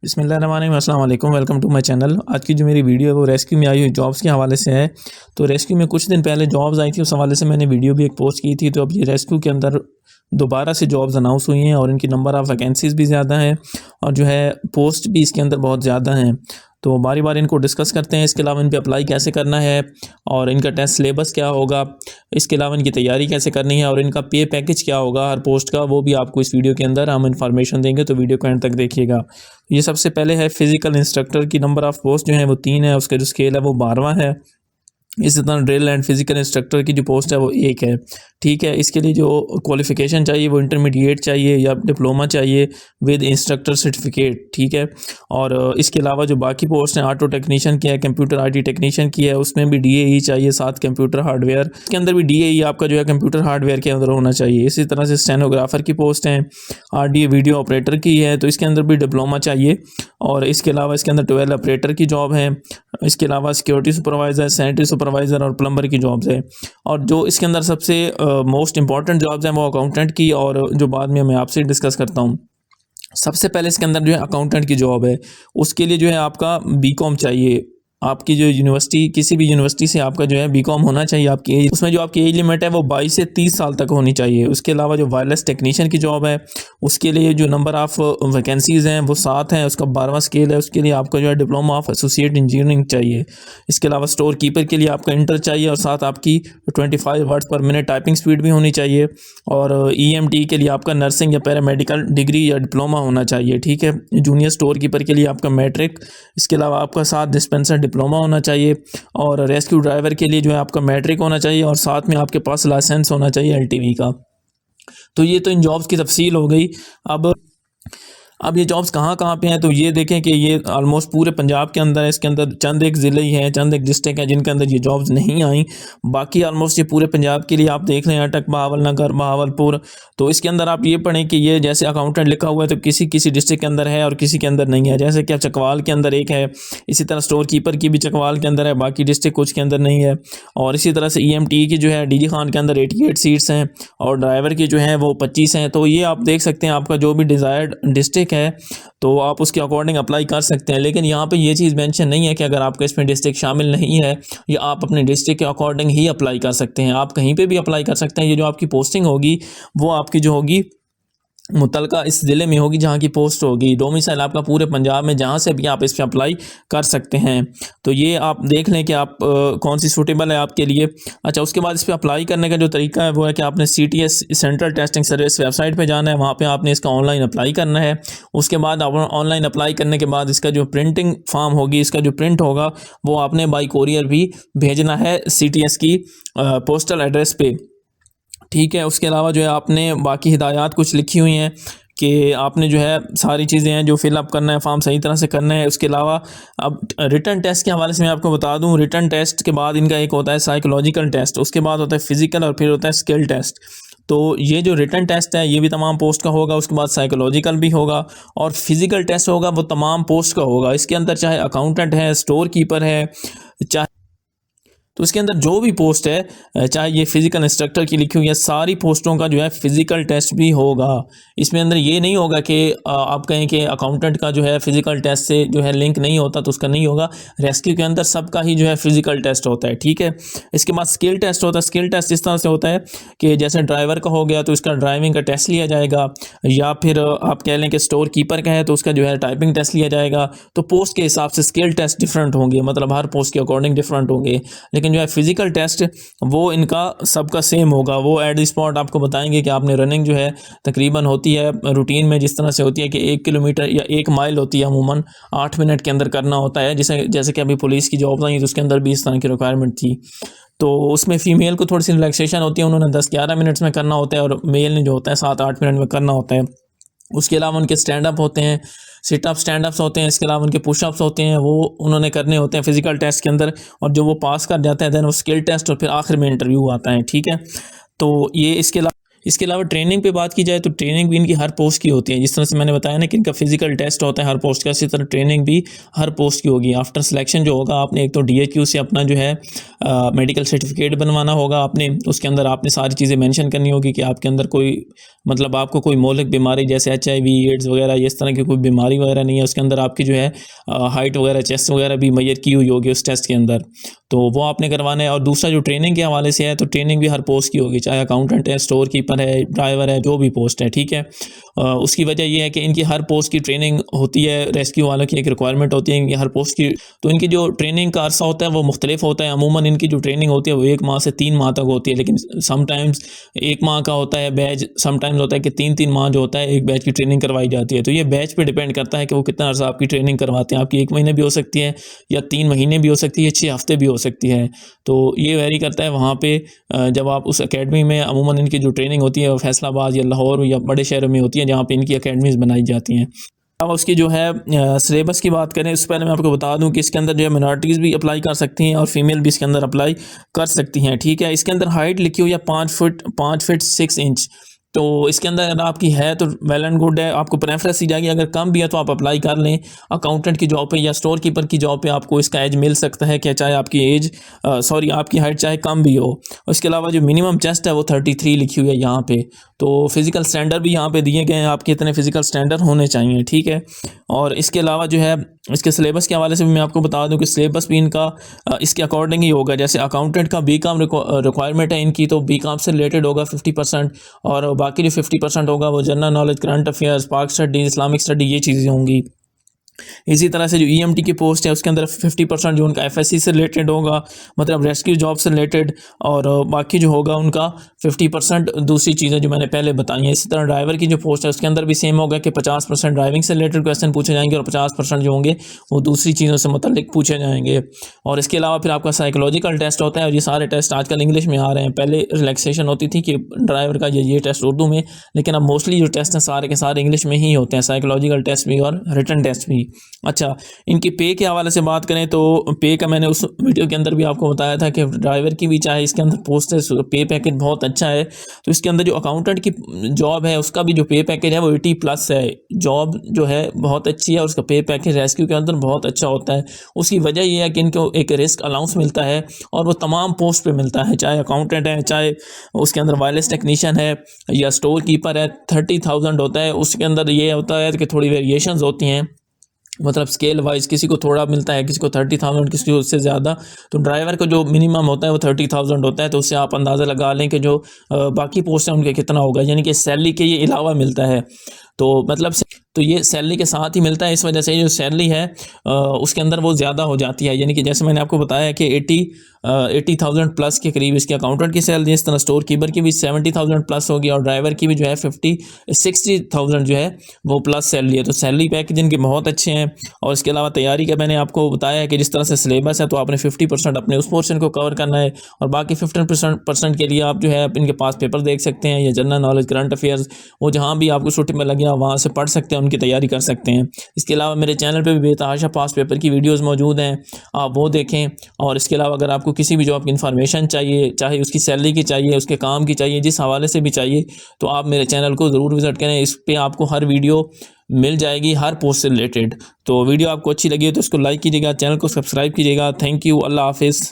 बिस्मिल्लाहिर्रहमानिर्रहीम, अस्सलाम वालेकुम, वेलकम टू माय चैनल। आज की जो मेरी वीडियो है वो रेस्क्यू में आई हुई जॉब्स के हवाले से है। तो रेस्क्यू में कुछ दिन पहले जॉब्स आई थी, उस हवाले से मैंने वीडियो भी एक पोस्ट की थी। तो अब ये रेस्क्यू के अंदर दोबारा से जॉब्स अनाउंस हुई हैं और इनकी नंबर ऑफ़ वैकेंसीज़ भी ज़्यादा हैं और जो है पोस्ट भी इसके अंदर बहुत ज़्यादा हैं। तो बारी बारी इनको डिस्कस करते हैं। इसके अलावा इन पे अप्लाई कैसे करना है और इनका टेस्ट सिलेबस क्या होगा, इसके अलावा इनकी तैयारी कैसे करनी है और इनका पे पैकेज क्या होगा हर पोस्ट का, वो भी आपको इस वीडियो के अंदर हम इन्फॉर्मेशन देंगे। तो वीडियो को एंड तक देखिएगा। ये सबसे पहले है फिज़िकल इंस्ट्रक्टर की नंबर ऑफ़ पोस्ट जो है वो 3 है, उसका जो स्केल है वो 12वां है। इसी तरह ड्रिल एंड फिज़िकल इंस्ट्रक्टर की जो पोस्ट है वो 1 है, ठीक है। इसके लिए जो क्वालिफ़िकेशन चाहिए वो इंटरमीडिएट चाहिए या डिप्लोमा चाहिए विद इंस्ट्रक्टर सर्टिफिकेट, ठीक है। और इसके अलावा जो बाकी पोस्ट हैं, ऑटो टेक्नीशियन की है, कंप्यूटर आईटी टेक्नीशियन की है, उसमें भी डीएई चाहिए, साथ कंप्यूटर हार्डवेयर के अंदर भी डीएई आपका जो है कंप्यूटर हार्डवेयर के अंदर होना चाहिए। इसी तरह से स्टेनोग्राफर की पोस्ट हैं, आरडीए वीडियो ऑपरेटर की है, तो इसके अंदर भी डिप्लोमा चाहिए। और इसके अलावा इसके अंदर 12 ऑपरेटर की जॉब है। इसके अलावा सिक्योरिटी सुपरवाइज़र, सैनिटरी सुपरवाइज़र और प्लम्बर की जॉब्स है। और जो इसके अंदर सबसे मोस्ट इंपॉर्टेंट जॉब्स हैं वो अकाउंटेंट की, और जो बाद में मैं आपसे डिस्कस करता हूँ। सबसे पहले इसके अंदर जो है अकाउंटेंट की जॉब है, उसके लिए जो है आपका बीकॉम चाहिए। आपकी जो यूनिवर्सिटी, किसी भी यूनिवर्सिटी से आपका जो है बीकॉम होना चाहिए। आपकी एज, उसमें जो आपकी एज लिमिट है वो 22 से 30 साल तक होनी चाहिए। उसके अलावा जो वायरलेस टेक्नीशियन की जॉब है, उसके लिए जो नंबर ऑफ़ वैकेंसीज़ हैं वो 7 हैं, उसका 12वां स्केल है। उसके लिए आपका जो है डिप्लोमा ऑफ एसोसिएट इंजीनियरिंग चाहिए। इसके अलावा स्टोर कीपर के लिए आपका इंटर चाहिए और साथ आपकी 25 वर्ड्स पर मिनट टाइपिंग स्पीड भी होनी चाहिए। और ईएमटी के लिए आपका नर्सिंग या पैरामेडिकल डिग्री या डिप्लोमा होना चाहिए, ठीक है। जूनियर स्टोर कीपर के लिए आपका मैट्रिक, इसके अलावा आपका साथ डिस्पेंसर डिप्लोमा होना चाहिए। और रेस्क्यू ड्राइवर के लिए जो है आपका मैट्रिक होना चाहिए और साथ में आपके पास लाइसेंस होना चाहिए एलटीवी का। तो ये तो इन जॉब्स की तफसील हो गई। अब ये जॉब्स कहाँ कहाँ पे हैं, तो ये देखें कि ये ऑलमोस्ट पूरे पंजाब के अंदर है। इसके अंदर चंद एक ज़िले ही हैं, चंद एक डिस्ट्रिक्ट हैं जिनके अंदर ये जॉब्स नहीं आई। बाकी ऑलमोस्ट ये पूरे पंजाब के लिए आप देख लें, अटक, बहावलनगर, बहावलपुर। तो इसके अंदर आप ये पढ़ें कि ये जैसे अकाउंटेंट लिखा हुआ है तो किसी किसी डिस्ट्रिक्ट के अंदर है और किसी के अंदर नहीं है। जैसे कि चकवाल के अंदर एक है, इसी तरह स्टोर कीपर की भी चकवाल के अंदर है, बाकी डिस्ट्रिक्ट कुछ के अंदर नहीं है। और इसी तरह से ईएमटी की जो है डीजी खान के अंदर 88 सीट्स हैं और ड्राइवर की जो है वो 25 हैं। तो ये आप देख सकते हैं, आपका जो भी डिज़ायर्ड डिस्ट्रिक्ट है तो आप उसके अकॉर्डिंग अप्लाई कर सकते हैं। लेकिन यहाँ पे ये चीज़ मेंशन नहीं है कि अगर आपका इसमें डिस्ट्रिक्ट शामिल नहीं है, या आप अपने डिस्ट्रिक्ट के अकॉर्डिंग ही अप्लाई कर सकते हैं। आप कहीं पे भी अप्लाई कर सकते हैं। ये जो आपकी पोस्टिंग होगी वो आपकी जो होगी मुतलका इस ज़िले में होगी जहाँ की पोस्ट होगी। डोमिसाइल आपका पूरे पंजाब में जहाँ से भी आप इस पे अप्लाई कर सकते हैं। तो ये आप देख लें कि आप कौन सी सूटेबल है आपके लिए। अच्छा, उसके बाद इस पे अप्लाई करने का जो तरीका है वो है कि आपने CTS central testing service website पे जाना है, वहाँ पे आपने इसका ऑनलाइन अप्लाई करना है। उसके बाद आप ऑनलाइन अप्लाई करने के बाद इसका जो प्रिंटिंग फॉर्म होगी, इसका जो प्रिंट होगा वो आपने बाई कोरियर भी भेजना है CTS की पोस्टल एड्रेस पे, ठीक है। उसके अलावा जो है आपने बाकी हिदायत कुछ लिखी हुई हैं कि आपने जो है सारी चीज़ें हैं जो फिलअप करना है, फॉर्म सही तरह से करना है। उसके अलावा अब रिटन टेस्ट के हवाले से मैं आपको बता दूं, रिटन टेस्ट के बाद इनका एक होता है साइकोलॉजिकल टेस्ट, उसके बाद होता है फिज़िकल और फिर होता है स्किल टेस्ट। तो ये जो रिटन टेस्ट है ये भी तमाम पोस्ट का होगा, उसके बाद साइकोलॉजिकल भी होगा और फिज़िकल टेस्ट होगा, वो तमाम पोस्ट का होगा। इसके अंदर चाहे अकाउंटेंट है, स्टोर कीपर है, चाहे तो इसके अंदर जो भी पोस्ट है, चाहे ये फिज़िकल इंस्ट्रक्टर की लिखी हुई है, सारी पोस्टों का जो है फिज़िकल टेस्ट भी होगा। इसमें अंदर ये नहीं होगा कि आप कहें कि अकाउंटेंट का जो है फिज़िकल टेस्ट से जो है लिंक नहीं होता तो उसका नहीं होगा। रेस्क्यू के अंदर सबका ही जो है फिज़िकल टेस्ट होता है, ठीक है। इसके बाद स्किल टेस्ट होता है। स्किल टेस्ट इस तरह से होता है कि जैसे ड्राइवर का हो गया तो इसका ड्राइविंग का टेस्ट लिया जाएगा, या फिर आप कह लें कि स्टोर कीपर का है तो उसका जो है टाइपिंग टेस्ट लिया जाएगा। तो पोस्ट के हिसाब से स्किल टेस्ट डिफरेंट होंगे, मतलब हर पोस्ट के अकॉर्डिंग डिफरेंट होंगे। लेकिन जो है फिज़िकल टेस्ट वो इनका सबका सेम होगा। वो एट द स्पॉट आपको बताएंगे कि आपने रनिंग जो है तकरीबन होती है रूटीन में जिस तरह से होती है कि 1 किलोमीटर या 1 माइल होती है, अमूमन 8 मिनट के अंदर करना होता है। जैसे कि अभी पुलिस की जॉब आई तो उसके अंदर भी इस तरह की रिक्वायरमेंट थी। तो उसमें फ़ीमेल को थोड़ी सी रिलैक्सेशन होती है, उन्होंने 10-11 मिनट्स में करना होता है और मेल ने जो होता है 7-8 मिनट में करना होता है। उसके अलावा उनके स्टैंड अप होते हैं, सिट अप स्टैंड अप्स होते हैं, इसके अलावा उनके पुश अप्स होते हैं, वो उन्होंने करने होते हैं फिज़िकल टेस्ट के अंदर। और जो वो पास कर जाते हैं देन वो स्किल टेस्ट और फिर आखिर में इंटरव्यू आता है, ठीक है। तो ये इसके अलावा इसके अलावा ट्रेनिंग पे बात की जाए तो ट्रेनिंग भी इनकी हर पोस्ट की होती है। जिस तरह से मैंने बताया ना कि इनका फिजिकल टेस्ट होता है हर पोस्ट का, इसी तरह ट्रेनिंग भी हर पोस्ट की होगी। आफ्टर सिलेक्शन जो होगा, आपने एक तो DAQ से अपना जो है मेडिकल सर्टिफिकेट बनवाना होगा आपने। उसके अंदर आपने सारी चीज़ें मेंशन करनी होगी कि आपके अंदर कोई मतलब आपको कोई मौलिक बीमारी जैसे HIV एड्स वगैरह इस तरह की कोई बीमारी वगैरह नहीं है। उसके अंदर आपकी जो है हाइट वगैरह चेस्ट वगैरह भी मैयर की हुई होगी उस टेस्ट के अंदर, तो वो आपने करवाना है। और दूसरा जो ट्रेनिंग के हवाले से है, तो ट्रेनिंग भी हर पोस्ट की होगी, चाहे अकाउंटेंट है, स्टोर कीपर है, ड्राइवर है, जो भी पोस्ट है, ठीक है। उसकी वजह ये है कि इनकी हर पोस्ट की ट्रेनिंग होती है, रेस्क्यू वालों की एक रिक्वायरमेंट होती है इनकी हर पोस्ट की। तो इनकी जो ट्रेनिंग का अरसा होता है वो मुख्तलिफ होता है। अमूमन इनकी जो ट्रेनिंग होती है वो 1 माह से 3 माह तक होती है, लेकिन समटाइम्स 1 माह का होता है बैच, समटाइम्स होता है कि 3-3 माह जो होता है एक बैच की ट्रेनिंग करवाई जाती है। तो ये बैच पे डिपेंड करता है कि वो कितना अर्सा आपकी ट्रेनिंग करवाते हैं। आपकी 1 महीने भी हो सकती है, या 3 महीने भी हो सकती है, 6 हफ्ते भी हो सकती है। तो ये वेरी करता है वहाँ पे जब आप उस एकेडमी में, अमूमन इनकी जो ट्रेनिंग होती है वो फैसलाबाद या लाहौर या बड़े शहरों में होती है जहाँ पे इनकी एकेडमीज़ बनाई जाती हैं। अब उसकी जो है सिलेबस की बात करें, उससे पहले मैं आपको बता दूं कि इसके अंदर जो है मिनॉरिटीज़ भी अप्लाई कर सकती हैं और फीमेल भी इसके अंदर अप्लाई कर सकती हैं, ठीक है। इसके अंदर हाइट लिखी हुई है 5 फीट 6 इंच। तो इसके अंदर अगर आपकी है तो वेल एंड गुड है, आपको प्रेफरेंस दी जाएगी। अगर कम भी है तो आप अप्लाई कर लें। अकाउंटेंट की जॉब पे या स्टोर कीपर की जॉब पे आपको इसका एज मिल सकता है कि चाहे आपकी एज आपकी हाइट चाहे कम भी हो। उसके अलावा जो मिनिमम चेस्ट है वो 33 लिखी हुई है यहाँ पे। तो फिज़िकल स्टैंडर्ड भी यहाँ पे दिए गए हैं, आपके इतने फिज़िकल स्टैंडर्ड होने चाहिए, ठीक है। और इसके अलावा जो है इसके सिलेबस के हवाले से भी मैं आपको बता दूं कि सिलेबस भी इनका इसके अकॉर्डिंग ही होगा। जैसे अकाउंटेंट का BCom रिक्वायरमेंट है इनकी, तो BCom से रिलेटेड होगा 50%, और बाकी जो 50% होगा वो जनरल नॉलेज, करंट अफेयर्स, पाक स्टडी, इस्लामिक स्टडी, ये चीज़ें होंगी। इसी तरह से जो EMT की पोस्ट है उसके अंदर 50% जो उनका FSC से रिलेटेड होगा, मतलब रेस्क्यू जॉब से रिलेटेड, और बाकी जो होगा उनका 50% दूसरी चीज़ें जो मैंने पहले बताई हैं। इसी तरह ड्राइवर की जो पोस्ट है उसके अंदर भी सेम होगा कि 50% ड्राइविंग से रिलेटेड क्वेश्चन पूछे जाएंगे और 50% जो होंगे वो दूसरी चीज़ों से मतलब पूछे जाएंगे। और इसके अलावा फिर आपका साइकोलॉजिकल टेस्ट होता है, और ये सारे टेस्ट आजकल इंग्लिश में आ रहे हैं। पहले रिलैक्सेशन होती थी कि ड्राइवर का ये टेस्ट उर्दू में, लेकिन अब मोस्टली जो टेस्ट हैं सारे के सारे इंग्लिश में ही होते हैं, साइकोलॉजिकल टेस्ट भी और रिटन टेस्ट भी। अच्छा, इनकी पे के हवाले से बात करें तो पे का मैंने उस वीडियो के अंदर भी आपको बताया था कि ड्राइवर की भी चाहे इसके अंदर पोस्ट है, पे पैकेज बहुत अच्छा है। तो इसके अंदर जो अकाउंटेंट की जॉब है उसका भी जो पे पैकेज है वो 80+ है। जॉब जो है बहुत अच्छी है और उसका पे पैकेज रेस्क्यू के अंदर बहुत अच्छा होता है। उसकी वजह यह है कि इनको एक रिस्क अलाउंस मिलता है, और वो तमाम पोस्ट पे मिलता है, चाहे अकाउंटेंट है, चाहे उसके अंदर वायरलेस टेक्नीशियन है या स्टोर कीपर है। 30,000 होता है। उसके अंदर ये होता है कि थोड़ी वेरिएशंस होती हैं, मतलब स्केल वाइज किसी को थोड़ा मिलता है, किसी को 30,000, किसी को उससे ज़्यादा। तो ड्राइवर का जो मिनिमम होता है वो 30,000 होता है। तो उससे आप अंदाज़ा लगा लें कि जो बाकी पोस्ट हैं उनके कितना होगा, यानी कि सैलरी के ये अलावा मिलता है। तो मतलब तो ये सैलरी के साथ ही मिलता है। इस वजह से जो सैलरी है उसके अंदर वो ज़्यादा हो जाती है, यानी कि जैसे मैंने आपको बताया कि 80,000 प्लस के करीब इसके अकाउंटेंट की सैलरी। इस तरह स्टोर कीपर की भी 70,000 प्लस होगी, और ड्राइवर की भी जो है 60,000 जो है वो प्लस सैलरी है। तो सैलरी पैकेज इनके बहुत अच्छे हैं। और इसके अलावा तैयारी का मैंने आपको बताया है कि जिस तरह से सिलेबस है, तो आपने 50% अपने उस पोर्शन को कवर करना है, और बाकी 15% के लिए आप जो है इनके पास पेपर देख सकते हैं, या जनरल नॉलेज, करंट अफेयर्स, वो जहाँ भी आपको सूटेबल लगे आप वहाँ से पढ़ सकते हैं, उनकी तैयारी कर सकते हैं। इसके अलावा मेरे चैनल पे भी बेतहाशा पास पेपर की वीडियोस मौजूद हैं, आप वो देखें। और इसके अलावा अगर आपको किसी भी जॉब की इन्फॉर्मेशन चाहिए, चाहे उसकी सैलरी की चाहिए, उसके काम की चाहिए, जिस हवाले से भी चाहिए, तो आप मेरे चैनल को ज़रूर विज़िट करें। इस पर आपको हर वीडियो मिल जाएगी, हर पोस्ट से रिलेटेड। तो वीडियो आपको अच्छी लगी है तो इसको लाइक कीजिएगा, चैनल को सब्सक्राइब कीजिएगा। थैंक यू, अल्लाह हाफिज़।